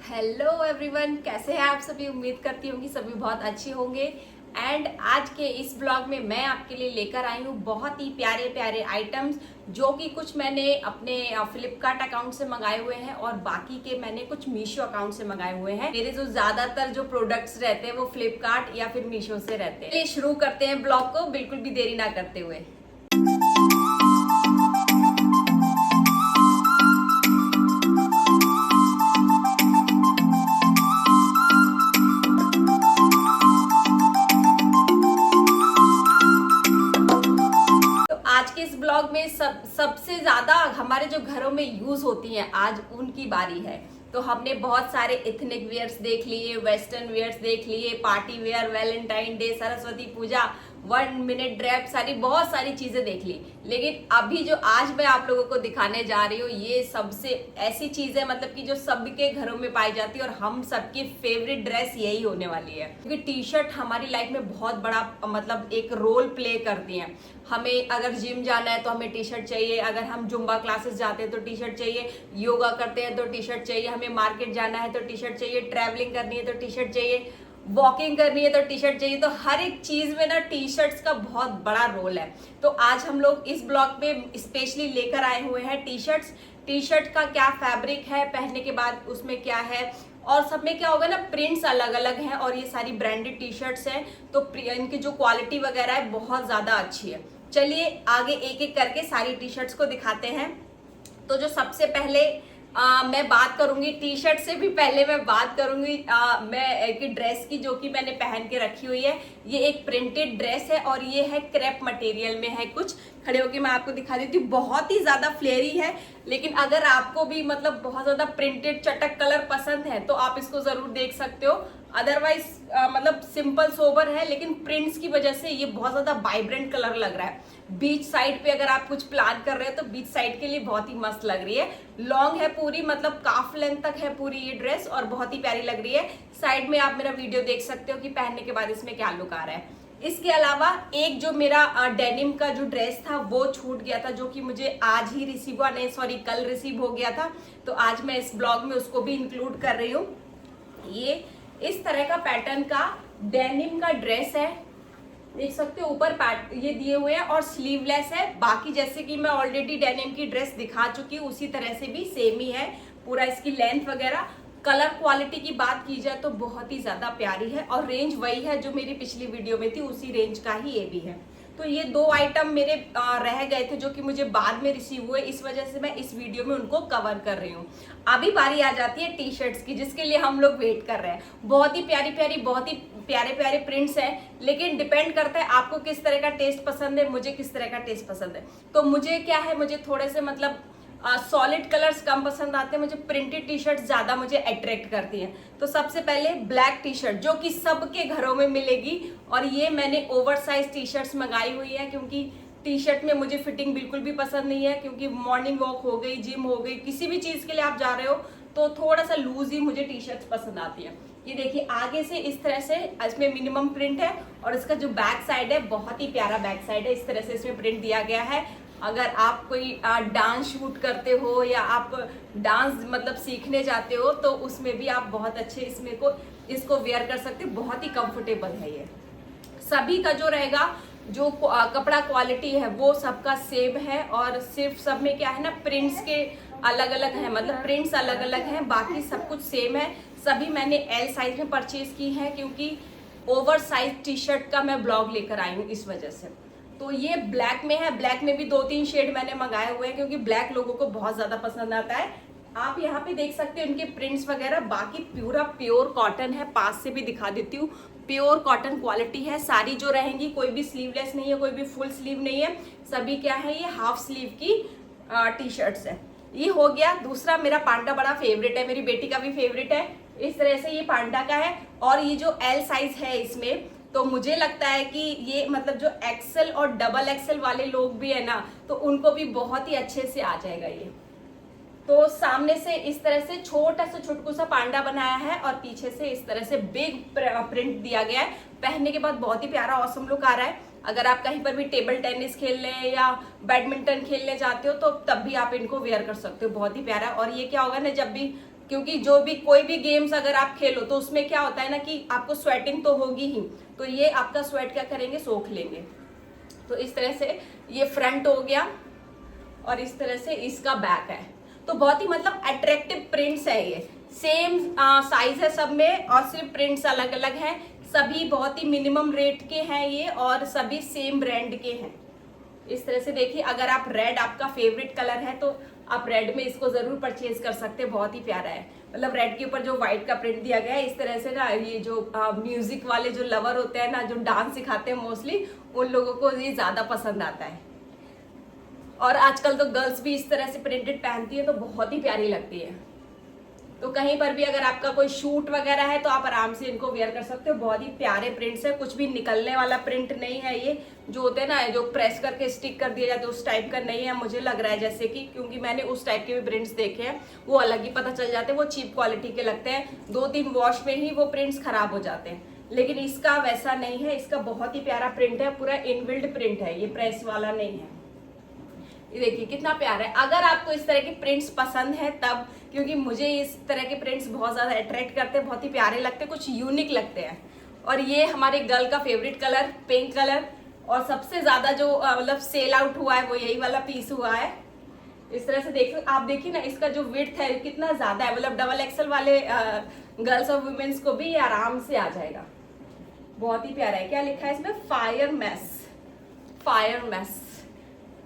Hello everyone, कैसे हैं आप सभी। उम्मीद करती हूँ कि सभी बहुत अच्छे होंगे। एंड आज के इस ब्लॉग में मैं आपके लिए लेकर आई हूँ बहुत ही प्यारे प्यारे आइटम्स, जो कि कुछ मैंने अपने फ्लिपकार्ट अकाउंट से मंगाए हुए हैं और बाकी के मैंने कुछ मीशो अकाउंट से मंगाए हुए हैं। मेरे जो ज्यादातर जो प्रोडक्ट्स रहते हैं वो फ्लिपकार्ट या फिर मीशो से रहते हैं। चलिए शुरू करते हैं ब्लॉग को बिल्कुल भी देरी ना करते हुए। आज के इस ब्लॉग में सबसे ज्यादा हमारे जो घरों में यूज होती हैं आज उनकी बारी है। तो हमने बहुत सारे एथनिक वेयर्स देख लिए, वेस्टर्न वेयर्स देख लिए, party wear, Valentine day, Saraswati puja, 1 minute drape, बहुत सारी चीजें देख ली। लेकिन अभी जो आज मैं आप लोगों को दिखाने जा रही हूँ ये सबसे ऐसी चीज है मतलब कि जो सबके घरों में पाई जाती है और हम सबकी फेवरेट ड्रेस यही होने वाली है, क्योंकि टी शर्ट हमारी लाइफ में बहुत बड़ा मतलब एक रोल प्ले करती है। हमें अगर जिम जाना है तो हमें टी शर्ट चाहिए, अगर हम जुम्बा क्लासेस जाते हैं तो टी शर्ट चाहिए, योगा करते हैं तो टी शर्ट चाहिए, हमें मार्केट जाना है तो टी शर्ट चाहिए, ट्रैवलिंग करनी है तो टी शर्ट चाहिए, वॉकिंग करनी है तो टी शर्ट चाहिए। तो हर एक चीज में ना टी शर्ट्स का बहुत बड़ा रोल है। तो आज हम लोग इस ब्लॉग में स्पेशली लेकर आए हुए हैं टी शर्ट्स। टी शर्ट का क्या फैब्रिक है, पहनने के बाद उसमें क्या है, और सब में क्या होगा ना, प्रिंट्स अलग अलग हैं और ये सारी ब्रांडेड टी शर्ट्स हैं। तो इनकी जो क्वालिटी वगैरह है बहुत ज्यादा अच्छी है। चलिए आगे एक एक करके सारी टी शर्ट्स को दिखाते हैं। तो जो सबसे पहले मैं बात करूंगी, टी शर्ट से भी पहले मैं बात करूंगी मैं एक ड्रेस की जो कि मैंने पहन के रखी हुई है। ये एक प्रिंटेड ड्रेस है और ये है क्रेप मटेरियल में है। कुछ खड़े होके मैं आपको दिखा देती हूँ, बहुत ही ज्यादा फ्लेयरी है। लेकिन अगर आपको भी मतलब बहुत ज्यादा प्रिंटेड चटक कलर पसंद है तो आप इसको जरूर देख सकते हो। अदरवाइज मतलब सिंपल सोबर है, लेकिन प्रिंट्स की वजह से ये बहुत ज्यादा वाइब्रेंट कलर लग रहा है। बीच साइड पे अगर आप कुछ प्लान कर रहे हो तो बीच साइड के लिए बहुत ही मस्त लग रही है। लॉन्ग है पूरी, मतलब काफ लेंथ तक है पूरी ये ड्रेस और बहुत ही प्यारी लग रही है। साइड में आप मेरा वीडियो देख सकते हो कि पहनने के बाद इसमें क्या लुक आ रहा है। इसके अलावा एक जो मेरा डेनिम का जो ड्रेस था वो छूट गया था, जो कि मुझे आज ही रिसीव हुआ, नहीं सॉरी कल रिसीव हो गया था। तो आज मैं इस ब्लॉग में उसको भी इंक्लूड कर रही हूँ। ये इस तरह का पैटर्न का डेनिम का ड्रेस है, देख सकते हो ऊपर ये दिए हुए हैं और स्लीवलेस है। बाकी जैसे कि मैं ऑलरेडी डेनिम की ड्रेस दिखा चुकी हूँ उसी तरह से भी सेम ही है पूरा इसकी लेंथ वगैरह। कलर क्वालिटी की बात की जाए तो बहुत ही ज्यादा प्यारी है और रेंज वही है जो मेरी पिछली वीडियो में थी, उसी रेंज का ही ये भी है। तो ये दो आइटम मेरे रह गए थे जो कि मुझे बाद में रिसीव हुए, इस वजह से मैं इस वीडियो में उनको कवर कर रही हूँ। अभी बारी आ जाती है टी शर्ट्स की, जिसके लिए हम लोग वेट कर रहे हैं। बहुत ही प्यारी प्यारी, बहुत ही प्यारे प्यारे प्रिंट्स हैं, लेकिन डिपेंड करता है आपको किस तरह का टेस्ट पसंद है, मुझे किस तरह का टेस्ट पसंद है। तो मुझे क्या है, मुझे थोड़े से मतलब सॉलिड कलर्स कम पसंद आते हैं, मुझे प्रिंटेड टी शर्ट ज्यादा मुझे अट्रैक्ट करती हैं। तो सबसे पहले ब्लैक टी शर्ट जो कि सबके घरों में मिलेगी, और ये मैंने ओवरसाइज टी शर्ट्स मंगाई हुई है क्योंकि टी शर्ट में मुझे फिटिंग बिल्कुल भी पसंद नहीं है। क्योंकि मॉर्निंग वॉक हो गई, जिम हो गई, किसी भी चीज के लिए आप जा रहे हो तो थोड़ा सा लूज ही मुझे टी शर्ट्स पसंद आती है। ये देखिए आगे से इस तरह से इसमें मिनिमम प्रिंट है और इसका जो बैक साइड है बहुत ही प्यारा बैक साइड है। इस तरह से इसमें प्रिंट दिया गया है। अगर आप कोई डांस शूट करते हो या आप डांस मतलब सीखने जाते हो तो उसमें भी आप बहुत अच्छे इसको वेयर कर सकते हो। बहुत ही कंफर्टेबल है ये। सभी का जो रहेगा, जो कपड़ा क्वालिटी है वो सबका सेम है और सिर्फ सब में क्या है ना, प्रिंट्स के अलग अलग है, मतलब प्रिंट्स अलग अलग हैं, बाकी सब कुछ सेम है। सभी मैंने एल साइज में परचेज की है क्योंकि ओवर साइज टी शर्ट का मैं ब्लॉग लेकर आई हूँ इस वजह से। तो ये ब्लैक में है, ब्लैक में भी 2-3 शेड मैंने मंगाए हुए हैं क्योंकि ब्लैक लोगों को बहुत ज्यादा पसंद आता है। आप यहाँ पे देख सकते हो इनके प्रिंट्स वगैरह। बाकी पूरा प्योर कॉटन है, पास से भी दिखा देती हूँ। प्योर कॉटन क्वालिटी है। सारी जो रहेंगी कोई भी स्लीवलेस नहीं है, कोई भी फुल स्लीव नहीं है, सभी क्या है ये हाफ स्लीव की टी शर्ट्स है। ये हो गया। दूसरा मेरा पांडा बड़ा फेवरेट है, मेरी बेटी का भी फेवरेट है। इस तरह से ये पांडा का है और ये जो एल साइज है इसमें, तो मुझे लगता है कि ये मतलब जो एक्सेल और डबल एक्सेल वाले लोग भी है ना, तो उनको भी बहुत ही अच्छे से आ जाएगा ये। तो सामने से इस तरह से छोटा सा छुटकू सा पांडा बनाया है और पीछे से इस तरह से बिग प्रिंट दिया गया है। पहनने के बाद बहुत ही प्यारा ऑसम लुक आ रहा है। अगर आप कहीं पर भी टेबल टेनिस खेलने या बैडमिंटन खेलने जाते हो तो तब भी आप इनको वेयर कर सकते हो, बहुत ही प्यारा। और ये क्या होगा ना, जब भी क्योंकि जो भी कोई भी गेम्स अगर आप खेलो तो उसमें क्या होता है ना कि आपको स्वेटिंग तो होगी ही, तो ये आपका स्वेट क्या करेंगे, सोख लेंगे। तो इस तरह से ये फ्रंट हो गया और इस तरह से इसका बैक है। तो बहुत ही मतलब अट्रैक्टिव प्रिंट्स है, ये सेम साइज है सब में और सिर्फ प्रिंट्स अलग अलग हैं। सभी बहुत ही मिनिमम रेट के हैं ये और सभी सेम ब्रांड के हैं। इस तरह से देखिए, अगर आप रेड आपका फेवरेट कलर है तो आप रेड में इसको जरूर परचेज कर सकते हैं। बहुत ही प्यारा है, मतलब रेड के ऊपर जो व्हाइट का प्रिंट दिया गया है इस तरह से ना, ये जो म्यूजिक वाले जो लवर होते हैं ना, जो डांस सिखाते हैं मोस्टली, उन लोगों को ये ज्यादा पसंद आता है। और आजकल तो गर्ल्स भी इस तरह से प्रिंटेड पहनती है तो बहुत ही प्यारी लगती है। तो कहीं पर भी अगर आपका कोई शूट वगैरह है तो आप आराम से इनको वेयर कर सकते हो। बहुत ही प्यारे प्रिंट्स है, कुछ भी निकलने वाला प्रिंट नहीं है। ये जो होते हैं ना, जो प्रेस करके स्टिक कर दिया जाता है, उस टाइप का नहीं है। मुझे लग रहा है जैसे कि, क्योंकि मैंने उस टाइप के भी प्रिंट्स देखे हैं, वो अलग ही पता चल जाते हैं, वो चीप क्वालिटी के लगते हैं। 2-3 वॉश में ही वो प्रिंट्स खराब हो जाते हैं, लेकिन इसका वैसा नहीं है। इसका बहुत ही प्यारा प्रिंट है, पूरा इनबिल्ट प्रिंट है, ये प्रेस वाला नहीं है। ये देखिए कितना प्यारा है। अगर आपको इस तरह के प्रिंट्स पसंद है तब, क्योंकि मुझे इस तरह के प्रिंट्स बहुत ज्यादा अट्रैक्ट करते हैं, बहुत ही प्यारे लगते हैं, कुछ यूनिक लगते हैं। और ये हमारे गर्ल का फेवरेट कलर पिंक कलर, और सबसे ज्यादा जो मतलब सेल आउट हुआ है वो यही वाला पीस हुआ है। इस तरह से आप देखिए ना, इसका जो विड्थ है कितना ज्यादा है, मतलब डबल एक्सल वाले गर्ल्स और वुमेन्स को भी ये आराम से आ जाएगा। बहुत ही प्यारा है। क्या लिखा है इसमें, फायर मैस, फायर मैस।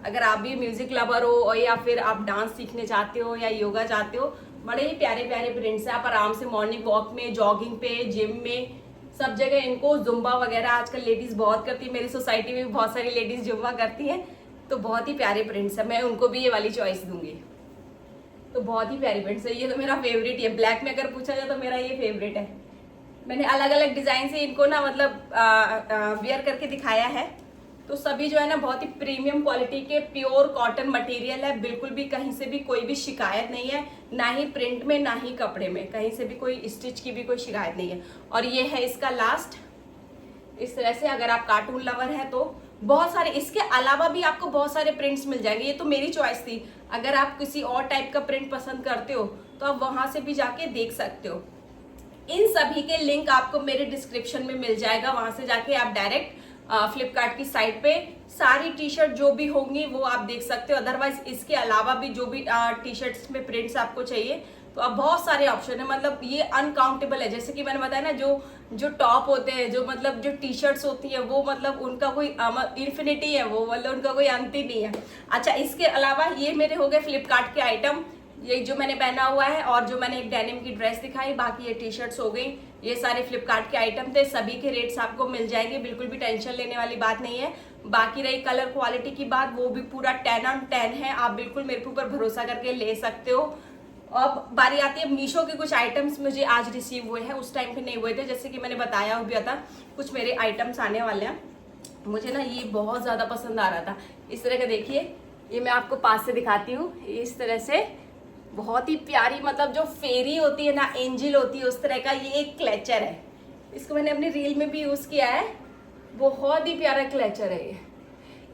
अगर आप भी म्यूजिक लवर हो और या फिर आप डांस सीखने चाहते हो या योगा चाहते हो, बड़े ही प्यारे प्यारे प्रिंट्स हैं। आप आराम से मॉर्निंग वॉक में, जॉगिंग पे, जिम में, सब जगह इनको, जुम्बा वगैरह आजकल लेडीज बहुत करती है। मेरी सोसाइटी में भी बहुत सारी लेडीज जुम्बा करती हैं। तो बहुत ही प्यारे प्रिंट्स है, मैं उनको भी ये वाली चॉइस दूंगी। तो बहुत ही प्यारी प्रिंट्स है। ये तो मेरा फेवरेट है, ब्लैक में अगर पूछा जाए तो मेरा ये फेवरेट है। मैंने अलग अलग डिजाइन से इनको ना मतलब वेयर करके दिखाया है। तो सभी जो है ना बहुत ही प्रीमियम क्वालिटी के प्योर कॉटन मटेरियल है, बिल्कुल भी कहीं से भी कोई भी शिकायत नहीं है, ना ही प्रिंट में ना ही कपड़े में, कहीं से भी कोई स्टिच की भी कोई शिकायत नहीं है। और ये है इसका लास्ट। इस तरह से अगर आप कार्टून लवर है तो बहुत सारे, इसके अलावा भी आपको बहुत सारे प्रिंट्स मिल जाएंगे। ये तो मेरी चॉइस थी, अगर आप किसी और टाइप का प्रिंट पसंद करते हो तो आप वहां से भी जाके देख सकते हो। इन सभी के लिंक आपको मेरे डिस्क्रिप्शन में मिल जाएगा, वहां से जाके आप डायरेक्ट फ्लिपकार्ट की साइट पे सारी टी शर्ट जो भी होंगी वो आप देख सकते हो। अदरवाइज इसके अलावा भी जो भी टी शर्ट्स में प्रिंट्स आपको चाहिए तो अब बहुत सारे ऑप्शन है, मतलब ये अनकाउंटेबल है। जैसे कि मैंने बताया ना, जो टॉप होते हैं, जो मतलब जो टी शर्ट्स होती है वो मतलब उनका कोई इन्फिनिटी है, वो मतलब उनका कोई अंत ही नहीं है। अच्छा, इसके अलावा ये मेरे हो गए फ्लिपकार्ट के आइटम, ये जो मैंने पहना हुआ है और जो मैंने एक डेनिम की ड्रेस दिखाई, बाकी ये टी शर्ट्स हो गई। ये सारे फ्लिपकार्ट के आइटम थे, सभी के रेट्स आपको मिल जाएंगे, बिल्कुल भी टेंशन लेने वाली बात नहीं है। बाकी रही कलर क्वालिटी की बात, वो भी पूरा 10 on 10 है, आप बिल्कुल मेरे ऊपर भरोसा करके ले सकते हो। अब बारी आती है मीशो के कुछ आइटम्स मुझे आज रिसीव हुए हैं, उस टाइम पे नहीं हुए थे, जैसे कि मैंने बताया हुआ था कुछ मेरे आइटम्स आने वाले हैं। मुझे ना ये बहुत ज़्यादा पसंद आ रहा था। इस तरह का देखिए, ये मैं आपको पास से दिखाती हूँ। इस तरह से बहुत ही प्यारी, मतलब जो फेरी होती है ना, एंजिल होती है, उस तरह का ये एक क्लेचर है। इसको मैंने अपनी रील में भी यूज़ किया है, बहुत ही प्यारा क्लेचर है ये।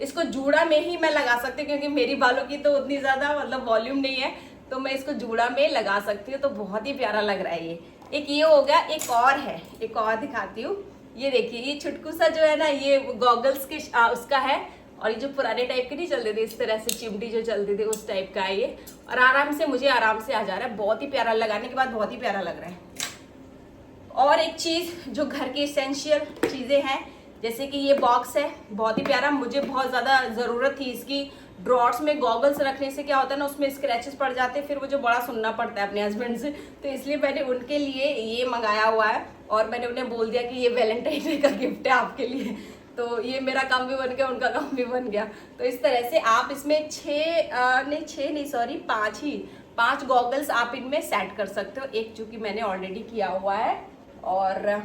इसको जूड़ा में ही मैं लगा सकती हूँ, क्योंकि मेरी बालों की तो उतनी ज़्यादा मतलब वॉल्यूम नहीं है, तो मैं इसको जूड़ा में लगा सकती हूँ। तो बहुत ही प्यारा लग रहा है ये। एक ये हो गया, एक और है, एक और दिखाती हूँ। ये देखिए, ये छुटकू सा जो है ना, ये गॉगल्स के उसका है। और ये जो पुराने टाइप के नहीं चलते थे, इस तरह से चिमटी जो चलते थे, उस टाइप का है ये। और मुझे आराम से आ जा रहा है, बहुत ही प्यारा, लगाने के बाद बहुत ही प्यारा लग रहा है। और एक चीज़ जो घर की एसेंशियल चीज़ें हैं, जैसे कि ये बॉक्स है, बहुत ही प्यारा, मुझे बहुत ज़्यादा ज़रूरत थी इसकी। ड्रॉर्स में गॉगल्स रखने से क्या होता है ना, उसमें स्क्रैचेस पड़ जाते हैं, फिर मुझे बड़ा सुनना पड़ता है अपने हस्बैंड से, तो इसलिए मैंने उनके लिए ये मंगाया हुआ है। और मैंने उन्हें बोल दिया कि ये वैलेंटाइन डे का गिफ्ट है आपके लिए। तो ये मेरा काम भी बन गया, उनका काम भी बन गया। तो इस तरह से आप इसमें 5 गॉगल्स आप इनमें सेट कर सकते हो। एक जो कि मैंने ऑलरेडी किया हुआ है, और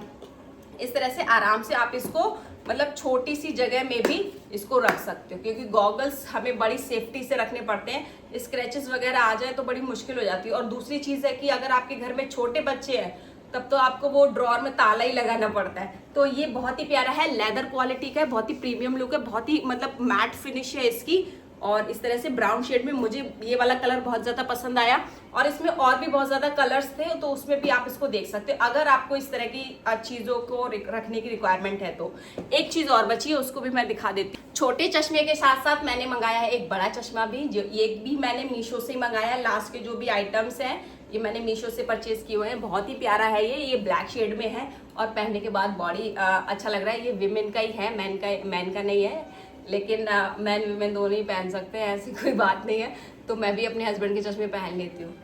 इस तरह से आराम से आप इसको मतलब छोटी सी जगह में भी इसको रख सकते हो, क्योंकि गॉगल्स हमें बड़ी सेफ्टी से रखने पड़ते हैं। स्क्रैचेस वगैरह आ जाए तो बड़ी मुश्किल हो जाती है। और दूसरी चीज़ है कि अगर आपके घर में छोटे बच्चे हैं तब तो आपको वो ड्रॉर में ताला ही लगाना पड़ता है। तो ये बहुत ही प्यारा है, लेदर क्वालिटी का है, बहुत ही प्रीमियम लुक है, बहुत ही मतलब मैट फिनिश है इसकी, और इस तरह से ब्राउन शेड में मुझे ये वाला कलर बहुत ज्यादा पसंद आया, और इसमें और भी बहुत ज्यादा कलर्स थे, तो उसमें भी आप इसको देख सकते हो अगर आपको इस तरह की चीजों को रखने की रिक्वायरमेंट है तो। एक चीज और बची है, उसको भी मैं दिखा देती हूँ। छोटे चश्मे के साथ साथ मैंने मंगाया है एक बड़ा चश्मा भी, जो ये भी मैंने मीशो से मंगाया है। लास्ट के जो भी आइटम्स हैं ये मैंने मीशो से परचेज किए हुए हैं। बहुत ही प्यारा है ये ब्लैक शेड में है और पहनने के बाद बॉडी अच्छा लग रहा है। ये विमेन का ही है, मैन का नहीं है, लेकिन मैन विमेन दोनों ही पहन सकते हैं, ऐसी कोई बात नहीं है। तो मैं भी अपने हस्बैंड के चश्मे पहन लेती हूँ।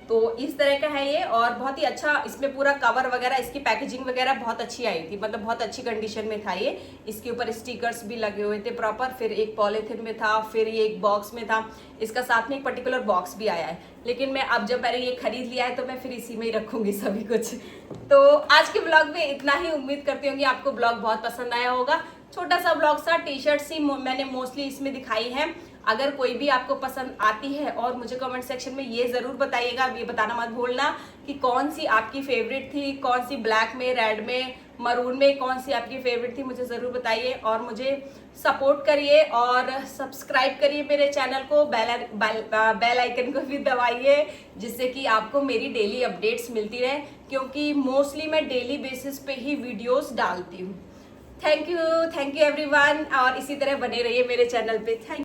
तो इस तरह का है ये, और बहुत ही अच्छा इसमें पूरा कवर वगैरह, इसकी पैकेजिंग वगैरह बहुत अच्छी आई थी, मतलब बहुत अच्छी कंडीशन में था ये। इसके ऊपर स्टिकर्स भी लगे हुए थे प्रॉपर, फिर एक पॉलीथिन में था, फिर ये एक बॉक्स में था। इसका साथ में एक पर्टिकुलर बॉक्स भी आया है, लेकिन मैं अब जब मैंने ये खरीद लिया है तो मैं फिर इसी में ही रखूंगी सभी कुछ। तो आज के ब्लॉग में इतना ही। उम्मीद करती हूँ कि आपको ब्लॉग बहुत पसंद आया होगा। छोटा सा ब्लॉग सा, टी शर्ट ही मैंने मोस्टली इसमें दिखाई है। अगर कोई भी आपको पसंद आती है और मुझे कमेंट सेक्शन में ये जरूर बताइएगा, ये बताना मत भूलना कि कौन सी आपकी फेवरेट थी, कौन सी ब्लैक में, रेड में, मरून में कौन सी आपकी फेवरेट थी, मुझे जरूर बताइए। और मुझे सपोर्ट करिए और सब्सक्राइब करिए मेरे चैनल को, बेल आइकन को भी दबाइए, जिससे कि आपको मेरी डेली अपडेट्स मिलती रहे, क्योंकि मोस्टली मैं डेली बेसिस पे ही वीडियोस डालती हूँ। थैंक यू एवरीवन, और इसी तरह बने रहिए मेरे चैनल पे। थैंक